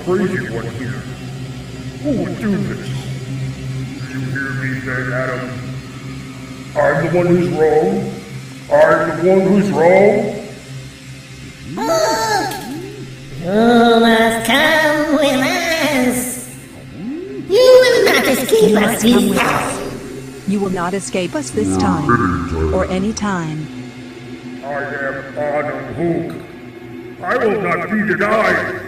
crazy one here. Who would do this? Do you hear me then, Adam? I'm the one who's wrong. I'm the one who's wrong. You must come with us. You will not escape us this time. You will not escape us this time, or any time. I am Adam Hukke. I will not be denied.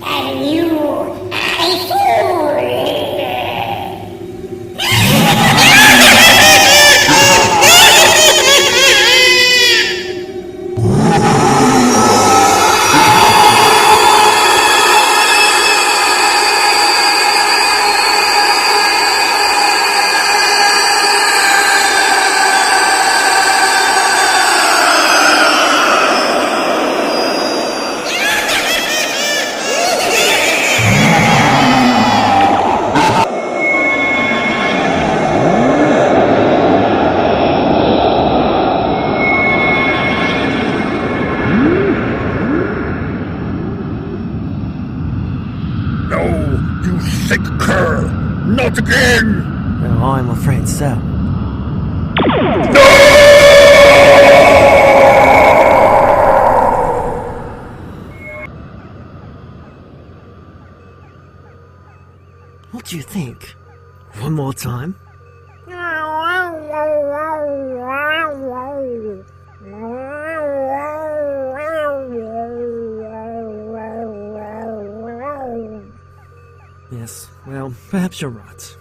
And you, I fool. No, you sick cur! Not again! Well, I'm afraid so. No! What do you think? One more time? Yes, well, perhaps you're right.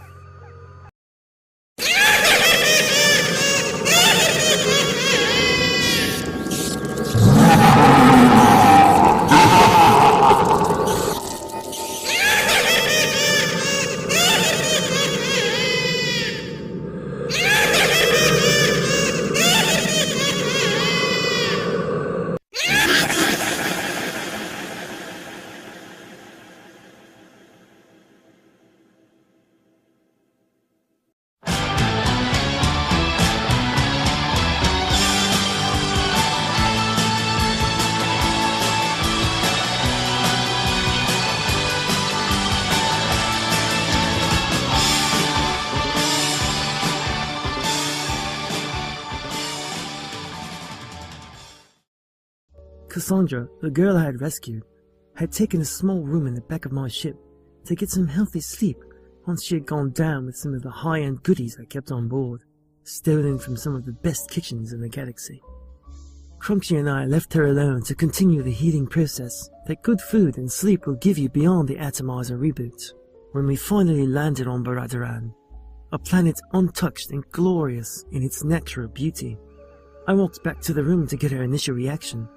Cassandra, the girl I had rescued, had taken a small room in the back of my ship to get some healthy sleep once she had gone down with some of the high-end goodies I kept on board, stolen from some of the best kitchens in the galaxy. Crunchy and I left her alone to continue the healing process that good food and sleep will give you beyond the Atomizer reboot. When we finally landed on Baradaran, a planet untouched and glorious in its natural beauty, I walked back to the room to get her initial reaction,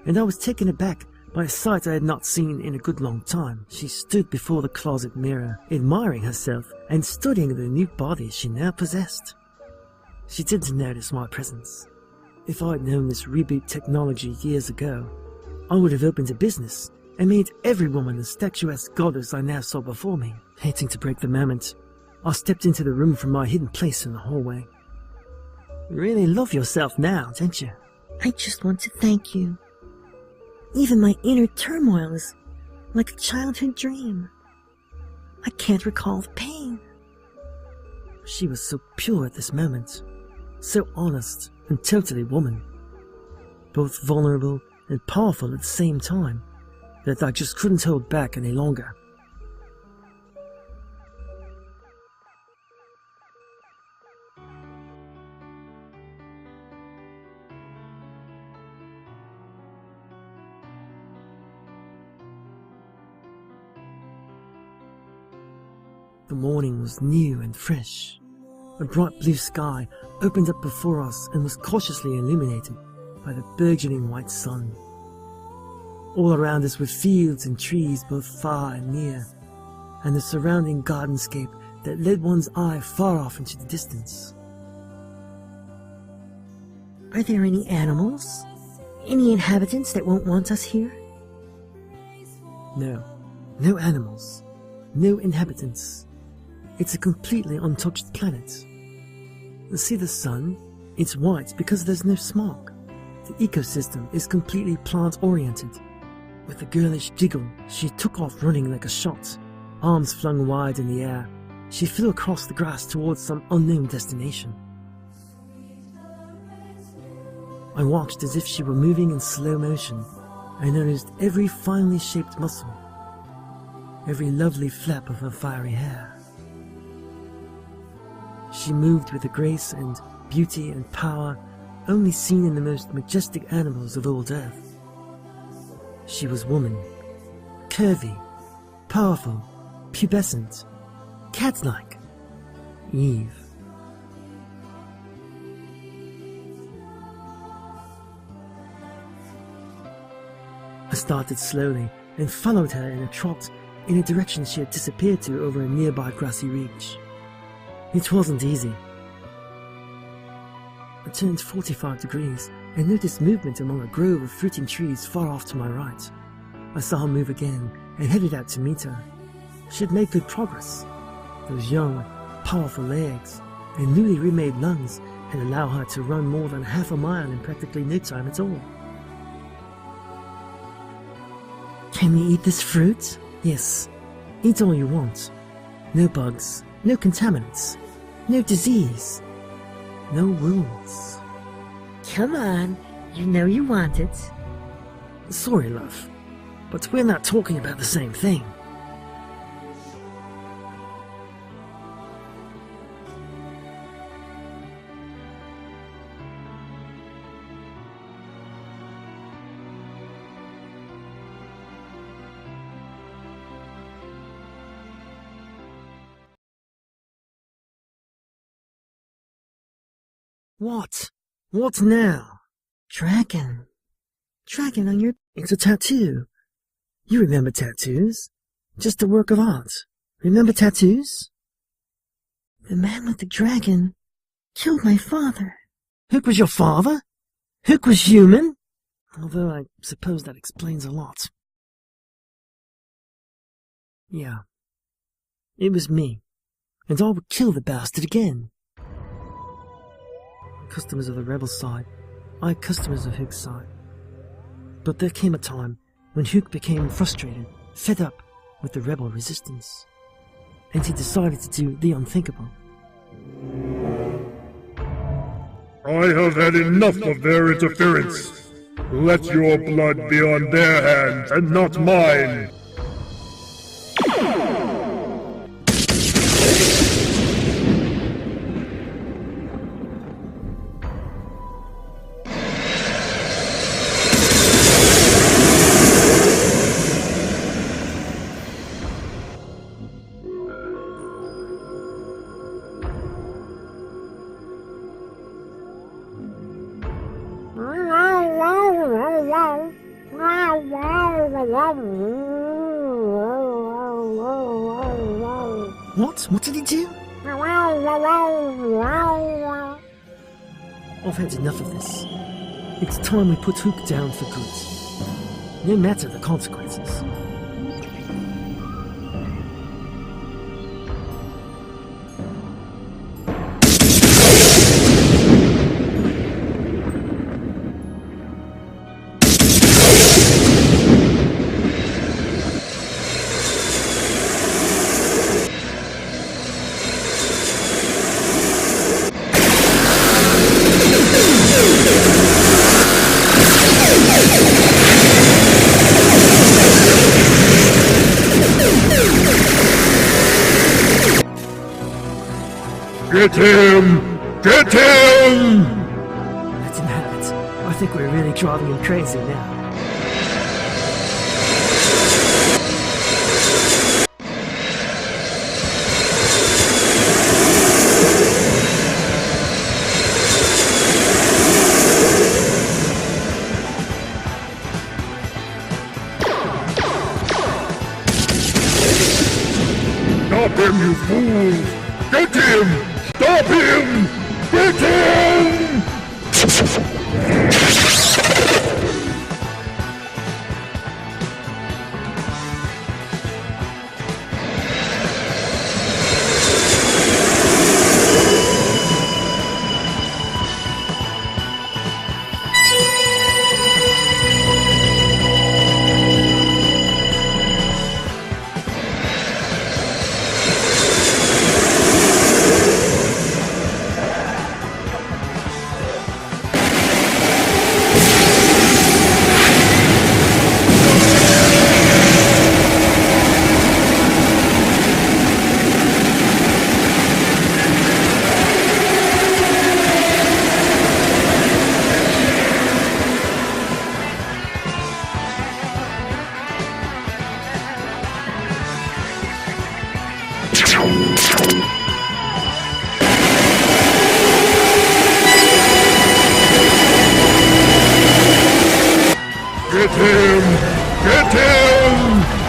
and I was taken aback by a sight I had not seen in a good long time. She stood before the closet mirror, admiring herself and studying the new body she now possessed. She didn't notice my presence. If I had known this reboot technology years ago, I would have opened a business and made every woman the statuesque goddess I now saw before me. Hating to break the moment, I stepped into the room from my hidden place in the hallway. You really love yourself now, don't you? I just want to thank you. Even my inner turmoil is like a childhood dream. I can't recall the pain. She was so pure at this moment, so honest and totally woman, both vulnerable and powerful at the same time, that I just couldn't hold back any longer. The morning was new and fresh. A bright blue sky opened up before us and was cautiously illuminated by the burgeoning white sun. All around us were fields and trees both far and near, and the surrounding gardenscape that led one's eye far off into the distance. Are there any animals? Any inhabitants that won't want us here? No. No animals. No inhabitants. It's a completely untouched planet. See the sun? It's white because there's no smog. The ecosystem is completely plant-oriented. With a girlish giggle, she took off running like a shot. Arms flung wide in the air, she flew across the grass towards some unknown destination. I watched as if she were moving in slow motion. I noticed every finely shaped muscle, every lovely flap of her fiery hair. She moved with a grace and beauty and power only seen in the most majestic animals of old earth. She was woman, curvy, powerful, pubescent, cat-like, Eve. I started slowly and followed her in a trot in a direction she had disappeared to over a nearby grassy reach. It wasn't easy. I turned 45 degrees and noticed movement among a grove of fruiting trees far off to my right. I saw her move again and headed out to meet her. She had made good progress. Those young, powerful legs and newly remade lungs had allowed her to run more than half a mile in practically no time at all. Can we eat this fruit? Yes. Eat all you want. No bugs, no contaminants, no disease, no rules. Come on, you know you want it. Sorry, love, but we're not talking about the same thing. What? What now? Dragon. Dragon on your... It's a tattoo. You remember tattoos? Just a work of art. Remember tattoos? The man with the dragon killed my father. Hukke was your father? Hukke was human? Although I suppose that explains a lot. Yeah. It was me. And I would kill the bastard again. Customers of the rebel side, I customers of Hukke's side. But there came a time when Hukke became frustrated, fed up with the rebel resistance, and he decided to do the unthinkable. I have had enough of their interference. Let your blood be on their hands and not mine. What? What did he do? I've had enough of this. It's time we put Hukke down for good. No matter the consequences. Get him! Get him! Let him have it. I think we're really driving him crazy now. Stop him, you fools! Get him! Stop him! Get him! him! Get him!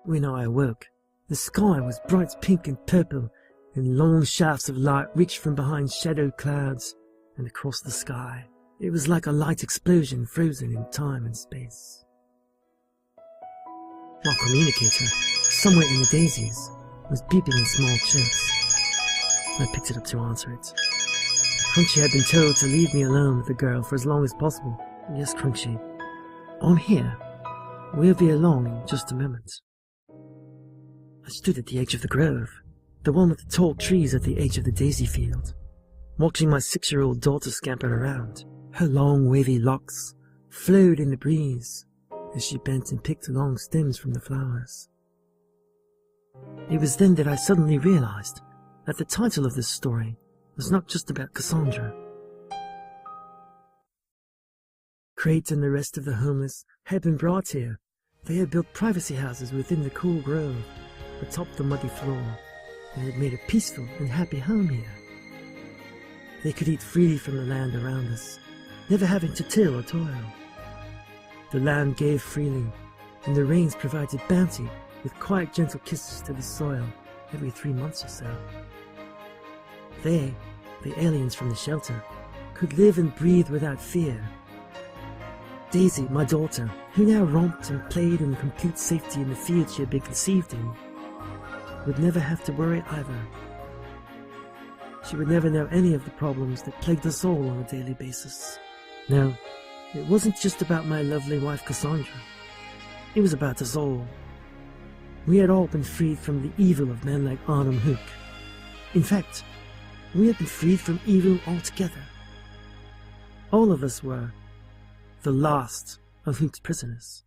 When I awoke, the sky was bright pink and purple, and long shafts of light reached from behind shadowed clouds and across the sky. It was like a light explosion frozen in time and space. My communicator, somewhere in the daisies, was beeping in small chirps. I picked it up to answer it. Crunchy had been told to leave me alone with the girl for as long as possible. Yes, Crunchy, I'm here. We'll be along in just a moment. I stood at the edge of the grove, the one with the tall trees at the edge of the daisy field, watching my 6-year-old daughter scamper around. Her long wavy locks flowed in the breeze as she bent and picked long stems from the flowers. It was then that I suddenly realized that the title of this story was not just about Cassandra. Crates and the rest of the homeless had been brought here. They had built privacy houses within the cool grove atop the muddy floor, and had made a peaceful and happy home here. They could eat freely from the land around us, never having to till or toil. The land gave freely, and the rains provided bounty with quiet, gentle kisses to the soil every 3 months or so. They, the aliens from the shelter, could live and breathe without fear. Daisy, my daughter, who now romped and played in complete safety in the field she had been conceived in, would never have to worry either. She would never know any of the problems that plagued us all on a daily basis. No, it wasn't just about my lovely wife Cassandra. It was about us all. We had all been freed from the evil of men like Arnhem Hukke. In fact, we had been freed from evil altogether. All of us were the last of Hukke's prisoners.